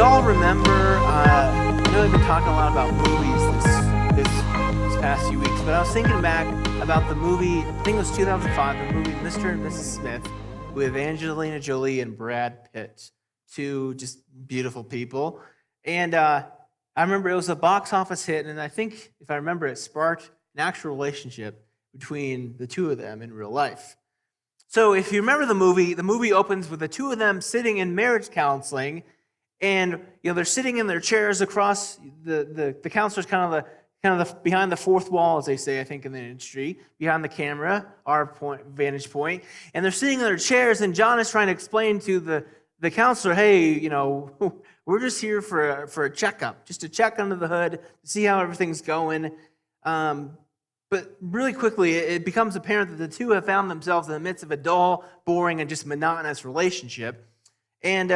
y'all remember, I know I've been talking a lot about movies this past few weeks, but I was thinking back about the movie, I think it was 2005, the movie Mr. and Mrs. Smith with Angelina Jolie and Brad Pitt, two just beautiful people. And I remember it was a box office hit, and I think, if I remember, it sparked an actual relationship between the two of them in real life. So if you remember the movie opens with the two of them sitting in marriage counseling, and they're sitting in their chairs across the counselor's kind of the behind the fourth wall, as they say, I think, in the industry, behind the camera, our vantage point, and they're sitting in their chairs, and John is trying to explain to the counselor, hey, we're just here for a checkup, just to check under the hood, to see how everything's going. But really quickly, it becomes apparent that the two have found themselves in the midst of a dull, boring, and just monotonous relationship. And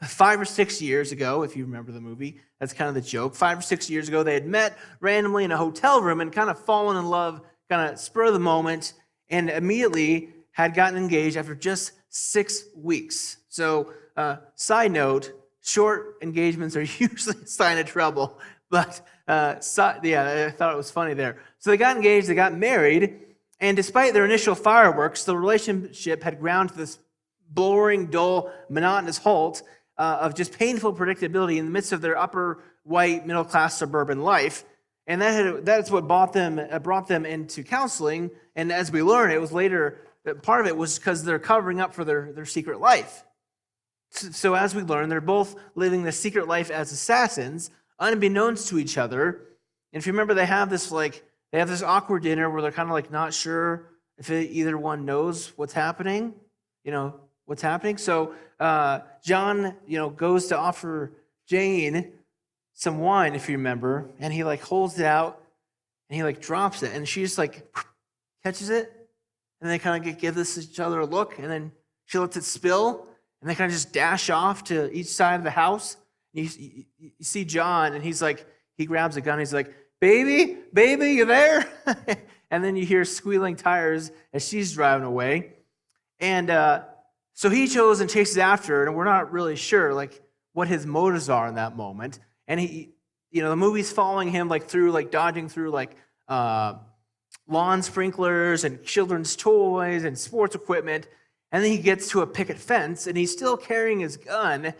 5 or 6 years ago, if you remember the movie, that's kind of the joke. 5 or 6 years ago, they had met randomly in a hotel room and kind of fallen in love, kind of spur of the moment, and immediately had gotten engaged after just 6 weeks. So, side note, short engagements are usually a sign of trouble. But, I thought it was funny there. So they got engaged, they got married, and despite their initial fireworks, the relationship had ground to this boring, dull, monotonous halt of just painful predictability in the midst of their upper white, middle-class suburban life. And that's what brought them into counseling. And as we learn, it was later, part of it was because they're covering up for their secret life. So as we learn, they're both living the secret life as assassins, unbeknownst to each other. And if you remember, they have this awkward dinner where they're kind of like not sure if either one knows what's happening. So John, goes to offer Jane some wine, if you remember, and he holds it out and he drops it, and she just catches it, and they kind of give each other a look, and then she lets it spill, and they kind of just dash off to each side of the house. You see John, and he grabs a gun. He's like, baby, you there? And then you hear squealing tires as she's driving away. And so he goes and chases after her, and we're not really sure what his motives are in that moment. And the movie's following him dodging through lawn sprinklers and children's toys and sports equipment. And then he gets to a picket fence, and he's still carrying his gun. And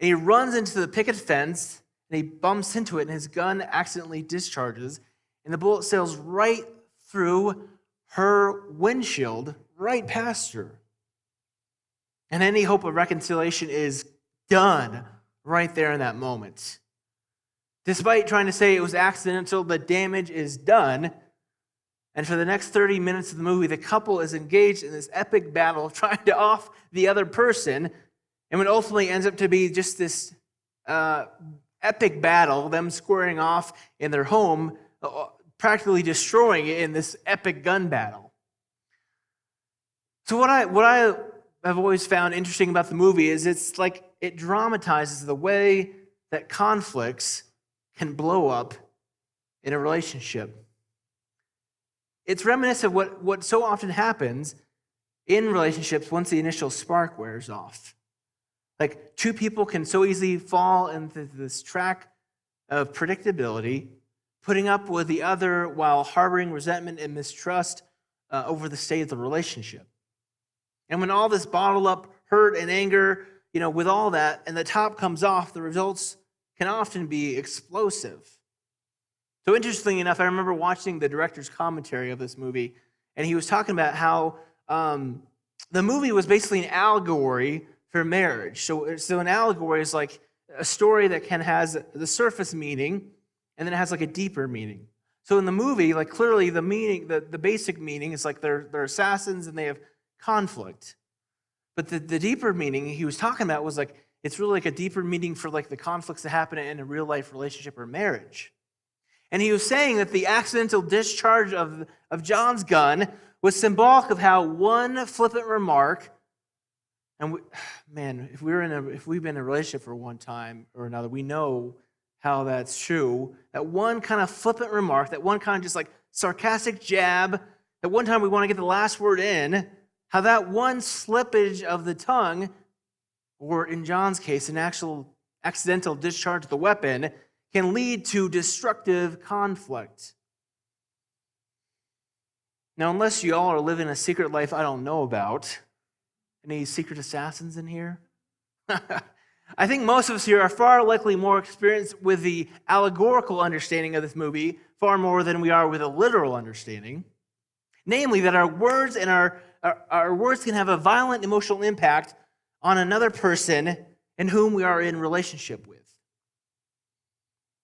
he runs into the picket fence, and he bumps into it, and his gun accidentally discharges, and the bullet sails right through her windshield, right past her. And any hope of reconciliation is done right there in that moment. Despite trying to say it was accidental, the damage is done. And for the next 30 minutes of the movie, the couple is engaged in this epic battle trying to off the other person. And what ultimately ends up to be just this epic battle, them squaring off in their home, practically destroying it in this epic gun battle. So what I have always found interesting about the movie is it dramatizes the way that conflicts can blow up in a relationship. It's reminiscent of what so often happens in relationships once the initial spark wears off. Two people can so easily fall into this track of predictability, putting up with the other while harboring resentment and mistrust over the state of the relationship. And when all this bottled up hurt and anger, with all that, and the top comes off, the results can often be explosive. So interestingly enough, I remember watching the director's commentary of this movie, and he was talking about how the movie was basically an allegory for marriage. So an allegory is like a story that has the surface meaning, and then it has a deeper meaning. So in the movie, clearly the meaning, the basic meaning is they're assassins and they have conflict. But the deeper meaning he was talking about was it's really a deeper meaning for the conflicts that happen in a real life relationship or marriage. And he was saying that the accidental discharge of John's gun was symbolic of how one flippant remark, and if we've been in a relationship for one time or another, we know how that's true. That one kind of flippant remark, that one kind of just sarcastic jab, that one time we want to get the last word in, how that one slippage of the tongue, or in John's case, an actual accidental discharge of the weapon can lead to destructive conflict. Now, unless you all are living a secret life I don't know about, any secret assassins in here? I think most of us here are far likely more experienced with the allegorical understanding of this movie far more than we are with a literal understanding. Namely, that our words and our words can have a violent emotional impact on another person in whom we are in relationship with.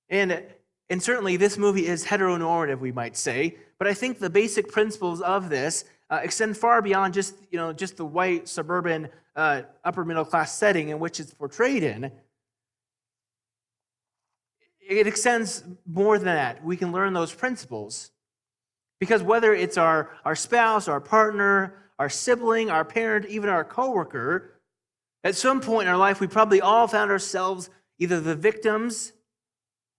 And certainly this movie is heteronormative, we might say, but I think the basic principles of this extend far beyond just the white suburban upper middle class setting in which it's portrayed in. It extends more than that. We can learn those principles because whether it's our spouse, our partner, our sibling, our parent, even our coworker, at some point in our life we probably all found ourselves either the victims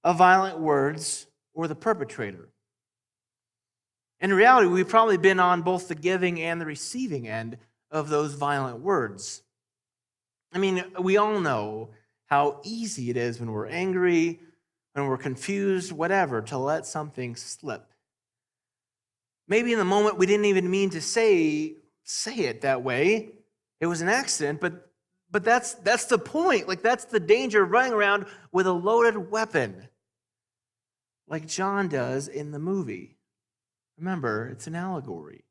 of violent words or the perpetrator. In reality, we've probably been on both the giving and the receiving end of those violent words. I mean, we all know how easy it is when we're angry, when we're confused, whatever, to let something slip. Maybe in the moment we didn't even mean to say it that way. It was an accident, but that's the point. Like, that's the danger of running around with a loaded weapon, like John does in the movie. Remember, it's an allegory.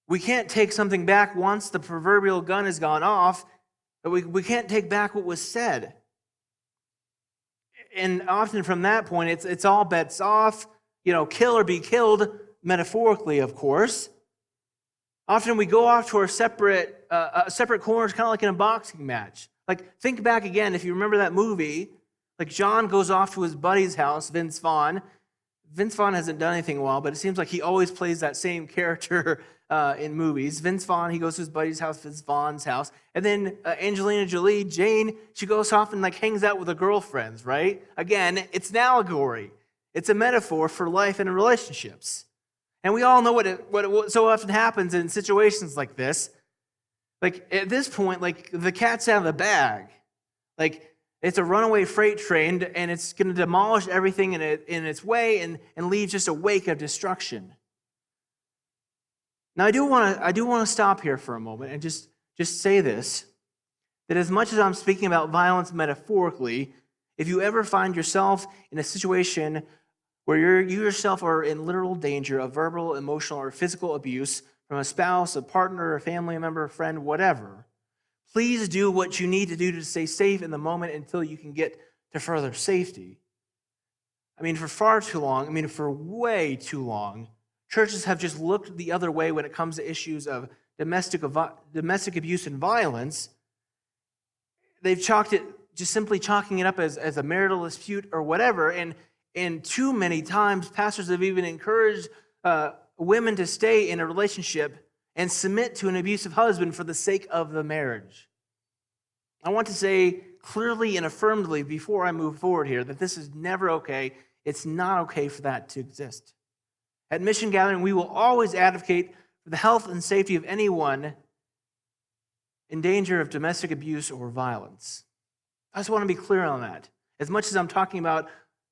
We can't take something back once the proverbial gun has gone off, but we can't take back what was said. And often from that point, it's all bets off, kill or be killed, metaphorically, of course. Often we go off to our separate corners, kind of like in a boxing match. Like, think back again, if you remember that movie, like John goes off to his buddy's house, Vince Vaughn. Vince Vaughn hasn't done anything in a while, but it seems like he always plays that same character in movies. Vince Vaughn, he goes to his buddy's house, Vince Vaughn's house. And then Angelina Jolie, Jane, she goes off and hangs out with her girlfriends, right? Again, it's an allegory. It's a metaphor for life and relationships. And we all know what so often happens in situations like this. Like, at this point, the cat's out of the bag. It's a runaway freight train, and it's going to demolish everything in its way and leave just a wake of destruction. Now, I do want to stop here for a moment and just say this, that as much as I'm speaking about violence metaphorically, if you ever find yourself in a situation where you yourself are in literal danger of verbal, emotional, or physical abuse from a spouse, a partner, a family member, a friend, whatever, please do what you need to do to stay safe in the moment until you can get to further safety. I mean, for way too long, churches have just looked the other way when it comes to issues of domestic abuse and violence. They've simply chalking it up as a marital dispute or whatever, and too many times pastors have even encouraged women to stay in a relationship and submit to an abusive husband for the sake of the marriage. I want to say clearly and affirmatively before I move forward here that this is never okay. It's not okay for that to exist. At Mission Gathering, we will always advocate for the health and safety of anyone in danger of domestic abuse or violence. I just want to be clear on that. As much as I'm talking about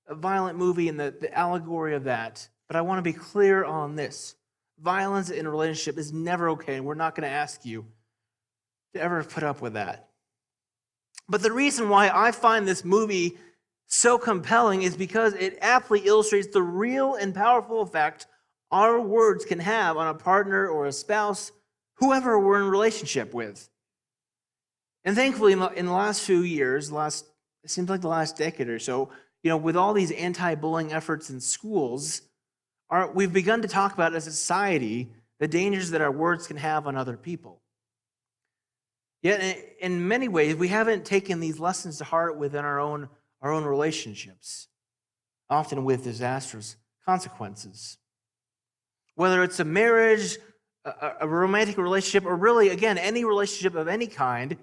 a violent movie and the allegory of that, but I want to be clear on this. Violence in a relationship is never okay, and we're not going to ask you to ever put up with that. But the reason why I find this movie so compelling is because it aptly illustrates the real and powerful effect our words can have on a partner or a spouse, whoever we're in a relationship with. And thankfully, in the last few years, it seems like the last decade or so, with all these anti-bullying efforts in schools, we've begun to talk about as a society the dangers that our words can have on other people. Yet, in many ways, we haven't taken these lessons to heart within our own relationships, often with disastrous consequences. Whether it's a marriage, a romantic relationship, or really, again, any relationship of any kind,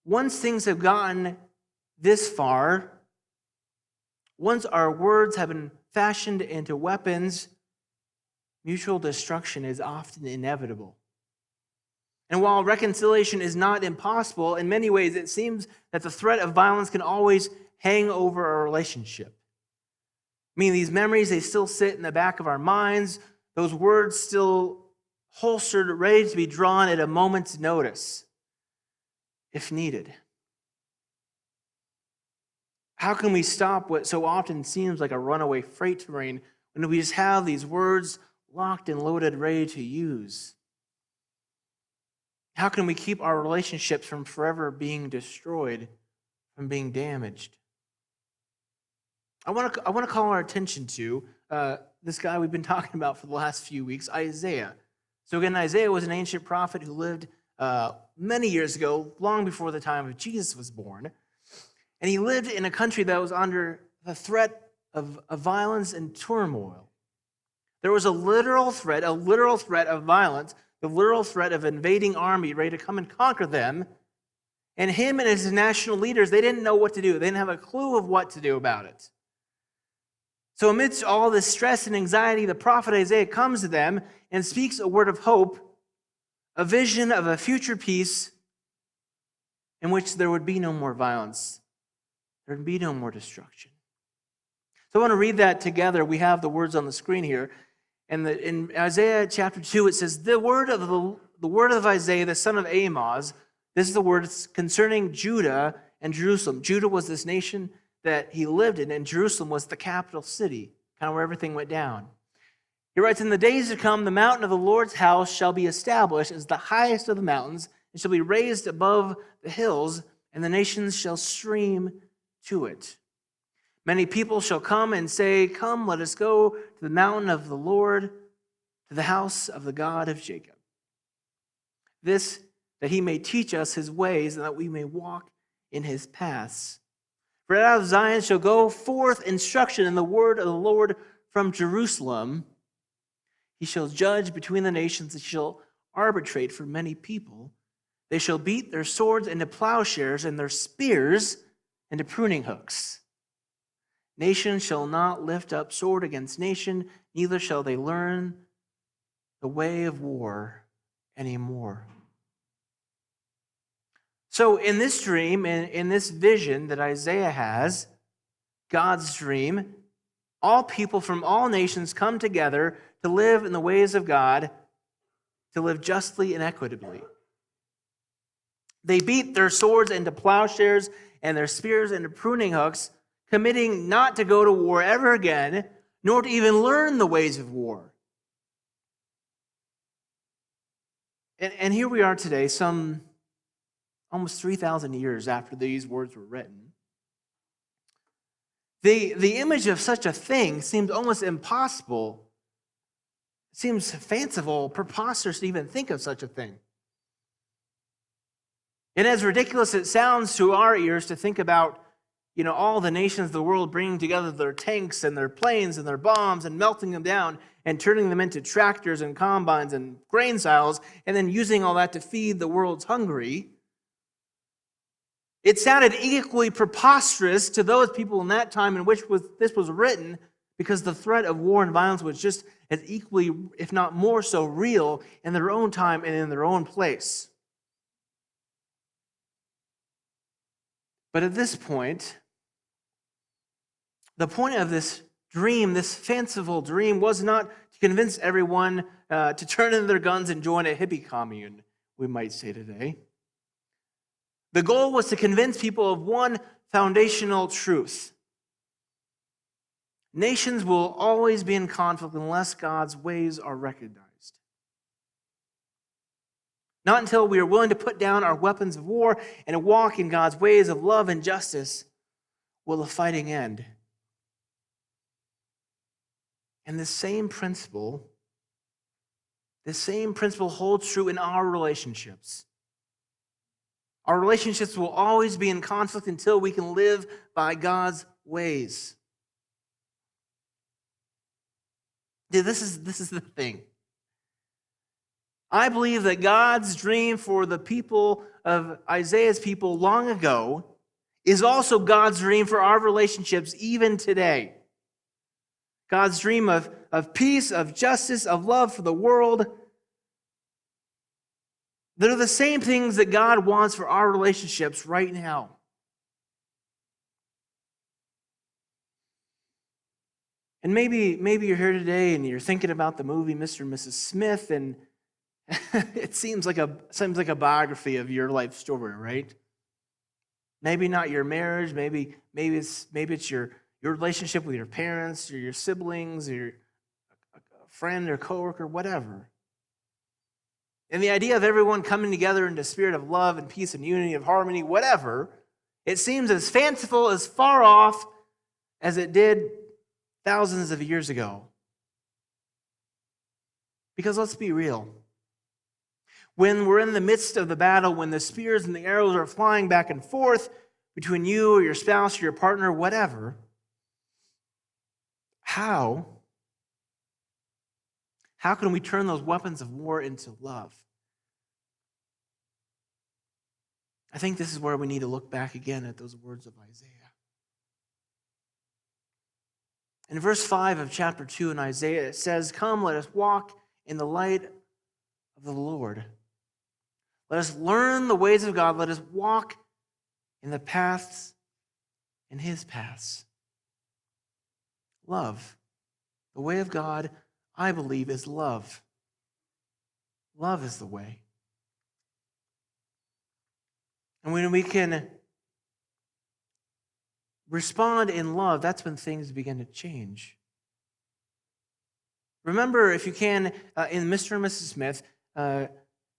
once things have gotten this far, once our words have been fashioned into weapons, mutual destruction is often inevitable. And while reconciliation is not impossible, in many ways it seems that the threat of violence can always hang over a relationship. I mean, these memories, they still sit in the back of our minds. Those words still holstered, ready to be drawn at a moment's notice, if needed. How can we stop what so often seems like a runaway freight train when we just have these words locked and loaded, ready to use? How can we keep our relationships from forever being destroyed, from being damaged? I want to call our attention to this guy we've been talking about for the last few weeks, Isaiah. So again, Isaiah was an ancient prophet who lived many years ago, long before the time of Jesus was born. And he lived in a country that was under the threat of violence and turmoil. There was a literal threat of violence, the literal threat of invading army ready to come and conquer them. And him and his national leaders, they didn't know what to do. They didn't have a clue of what to do about it. So amidst all this stress and anxiety, the prophet Isaiah comes to them and speaks a word of hope, a vision of a future peace in which there would be no more violence. There would be no more destruction. So I want to read that together. We have the words on the screen here. And in Isaiah chapter 2, it says, the word of Isaiah, the son of Amoz, this is the word concerning Judah and Jerusalem. Judah was this nation that he lived in, and Jerusalem was the capital city, kind of where everything went down. He writes, in the days to come, the mountain of the Lord's house shall be established as the highest of the mountains, and shall be raised above the hills, and the nations shall stream to it. Many people shall come and say, come, let us go to the mountain of the Lord, to the house of the God of Jacob. This, that he may teach us his ways, and that we may walk in his paths. For out of Zion shall go forth instruction in the word of the Lord from Jerusalem. He shall judge between the nations, and shall arbitrate for many people. They shall beat their swords into plowshares, and their spears into pruning hooks. Nation shall not lift up sword against nation, neither shall they learn the way of war anymore. So in this dream, in this vision that Isaiah has, God's dream, all people from all nations come together to live in the ways of God, to live justly and equitably. They beat their swords into plowshares and their spears into pruning hooks, committing not to go to war ever again, nor to even learn the ways of war. And here we are today, some almost 3,000 years after these words were written. The image of such a thing seems almost impossible. It seems fanciful, preposterous to even think of such a thing. And as ridiculous it sounds to our ears to think about, all the nations of the world bringing together their tanks and their planes and their bombs and melting them down and turning them into tractors and combines and grain silos and then using all that to feed the world's hungry. It sounded equally preposterous to those people in that time in which this was written, because the threat of war and violence was just as equally, if not more so, real in their own time and in their own place. But at this point, the point of this dream, this fanciful dream, was not to convince everyone to turn in their guns and join a hippie commune, we might say today. The goal was to convince people of one foundational truth. Nations will always be in conflict unless God's ways are recognized. Not until we are willing to put down our weapons of war and walk in God's ways of love and justice will the fighting end. And this same principle holds true in our relationships. Our relationships will always be in conflict until we can live by God's ways. This is the thing. I believe that God's dream for the people of Isaiah's people long ago is also God's dream for our relationships even today. God's dream of peace, of justice, of love for the world. They're the same things that God wants for our relationships right now. And maybe you're here today and you're thinking about the movie Mr. and Mrs. Smith, and it seems like a biography of your life story, right? Maybe not your marriage, maybe it's your relationship with your parents or your siblings or a friend or coworker, whatever. And the idea of everyone coming together in the spirit of love and peace and unity, of harmony, whatever, it seems as fanciful, as far off as it did thousands of years ago. Because let's be real. When we're in the midst of the battle, when the spears and the arrows are flying back and forth between you or your spouse or your partner, whatever, how can we turn those weapons of war into love? I think this is where we need to look back again at those words of Isaiah. In verse 5 of chapter 2 in Isaiah, it says, "Come, let us walk in the light of the Lord. Let us learn the ways of God. Let us walk in the paths, in his paths." Love. The way of God, I believe, is love. Love is the way. And when we can respond in love, that's when things begin to change. Remember, if you can, in Mr. and Mrs. Smith,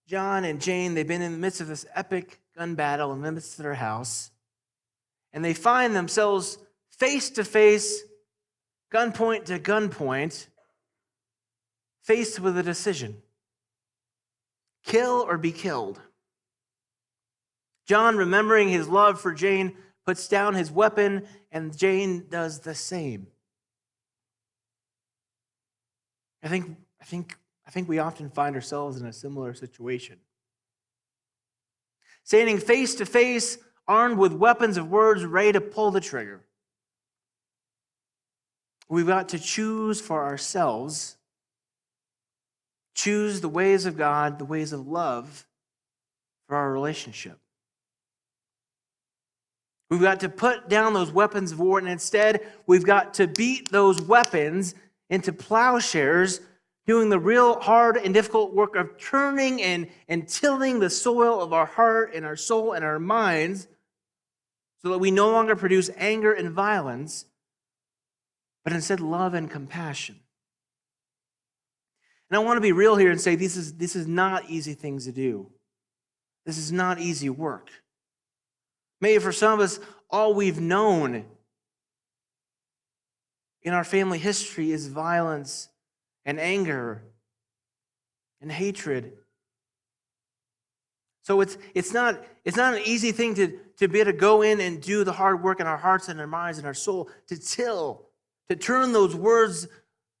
John and Jane, they've been in the midst of this epic gun battle in the midst of their house, and they find themselves face to face, gunpoint to gunpoint, faced with a decision: kill or be killed. John, remembering his love for Jane, puts down his weapon, and Jane does the same. I think we often find ourselves in a similar situation. Standing face to face, armed with weapons of words, ready to pull the trigger. We've got to choose for ourselves, choose the ways of God, the ways of love for our relationship. We've got to put down those weapons of war, and instead, we've got to beat those weapons into plowshares, doing the real hard and difficult work of turning and tilling the soil of our heart and our soul and our minds so that we no longer produce anger and violence, but instead love and compassion. And I want to be real here and say this is not easy things to do. This is not easy work. Maybe for some of us, all we've known in our family history is violence and anger and hatred. So it's not an easy thing to be able to go in and do the hard work in our hearts and our minds and our soul, to turn those words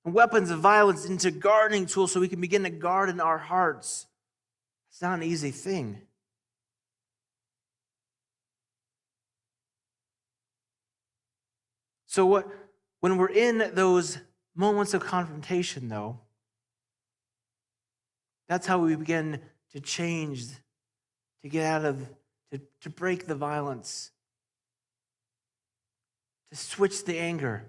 and weapons of violence into gardening tools so we can begin to garden our hearts. It's not an easy thing. So when we're in those moments of confrontation, though, that's how we begin to change, to get out of, to break the violence, to switch the anger.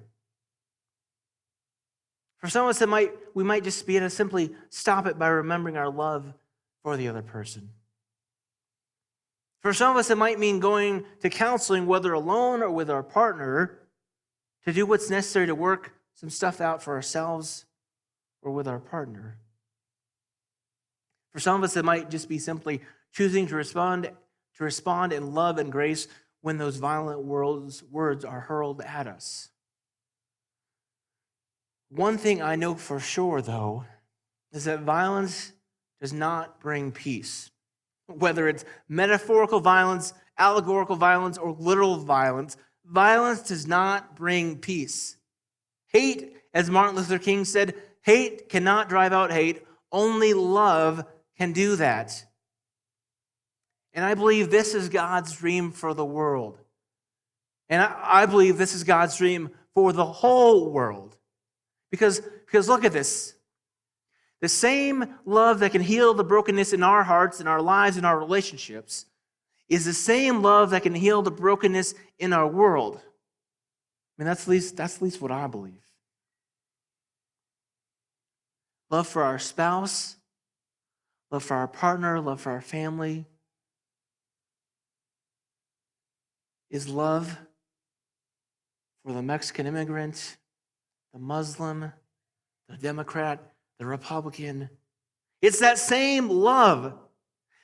For some of us, we might just be able to simply stop it by remembering our love for the other person. For some of us, it might mean going to counseling, whether alone or with our partner, to do what's necessary to work some stuff out for ourselves or with our partner. For some of us, it might just be simply choosing to respond in love and grace when those violent words are hurled at us. One thing I know for sure, though, is that violence does not bring peace. Whether it's metaphorical violence, allegorical violence, or literal violence, violence does not bring peace. Hate, as Martin Luther King said, hate cannot drive out hate. Only love can do that. And I believe this is God's dream for the world. And I believe this is God's dream for the whole world. Because look at this. The same love that can heal the brokenness in our hearts, in our lives, in our relationships, is the same love that can heal the brokenness in our world. I mean, that's at least what I believe. Love for our spouse, love for our partner, love for our family is love for the Mexican immigrant, the Muslim, the Democrat, the Republican. It's that same love.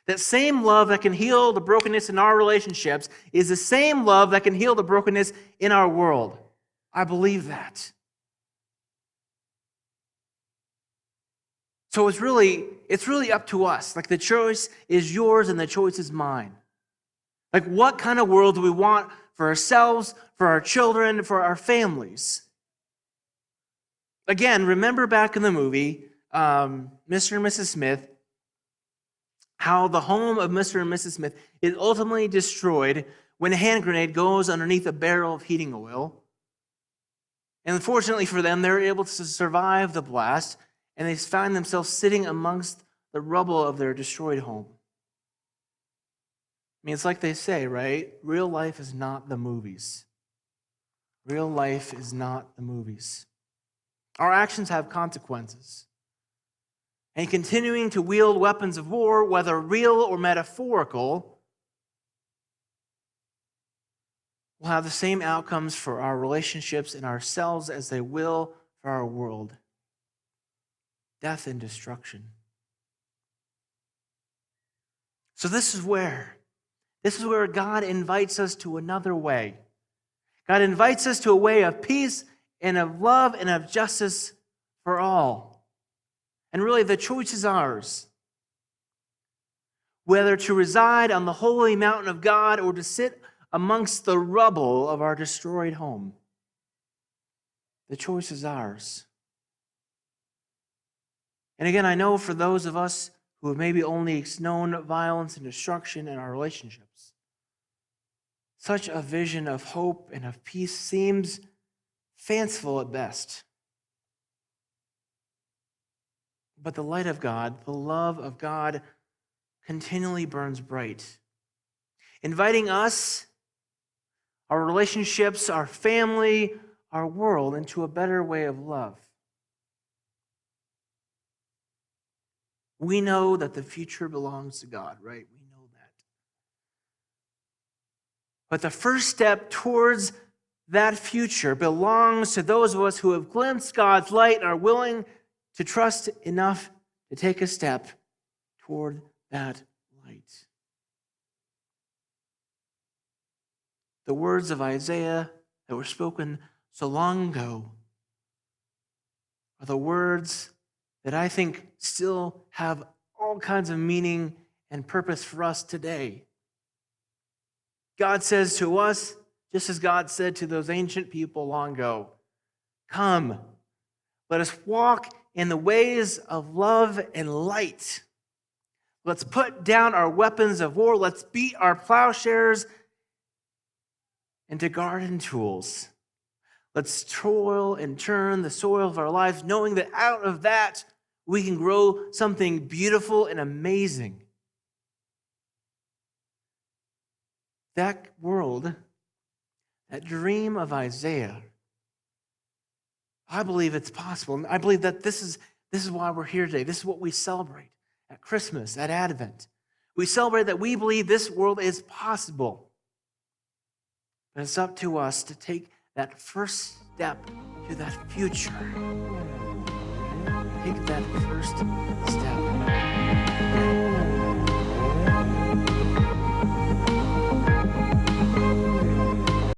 That same love that can heal the brokenness in our relationships is the same love that can heal the brokenness in our world. I believe that. So it's really up to us. Like, the choice is yours and the choice is mine. Like, what kind of world do we want for ourselves, for our children, for our families? Again, remember back in the movie, Mr. and Mrs. Smith, how the home of Mr. and Mrs. Smith is ultimately destroyed when a hand grenade goes underneath a barrel of heating oil. And unfortunately for them, they're able to survive the blast, and they find themselves sitting amongst the rubble of their destroyed home. I mean, it's like they say, right? Real life is not the movies. Real life is not the movies. Our actions have consequences. And continuing to wield weapons of war, whether real or metaphorical, will have the same outcomes for our relationships and ourselves as they will for our world. Death and destruction. So this is where God invites us to another way. God invites us to a way of peace and of love and of justice for all. And really, the choice is ours. Whether to reside on the holy mountain of God or to sit amongst the rubble of our destroyed home. The choice is ours. And again, I know for those of us who have maybe only known violence and destruction in our relationships, such a vision of hope and of peace seems fanciful at best. But the light of God, the love of God, continually burns bright, inviting us, our relationships, our family, our world into a better way of love. We know that the future belongs to God, right? We know that. But the first step towards that future belongs to those of us who have glimpsed God's light and are willing to trust enough to take a step toward that light. The words of Isaiah that were spoken so long ago are the words that I think still have all kinds of meaning and purpose for us today. God says to us, just as God said to those ancient people long ago, "Come, let us walk in the ways of love and light. Let's put down our weapons of war. Let's beat our plowshares into garden tools. Let's toil and turn the soil of our lives, knowing that out of that we can grow something beautiful and amazing." That world, that dream of Isaiah, I believe it's possible. And I believe that this is why we're here today. This is what we celebrate at Christmas, at Advent. We celebrate that we believe this world is possible. But it's up to us to take that first step to that future. Take that first step.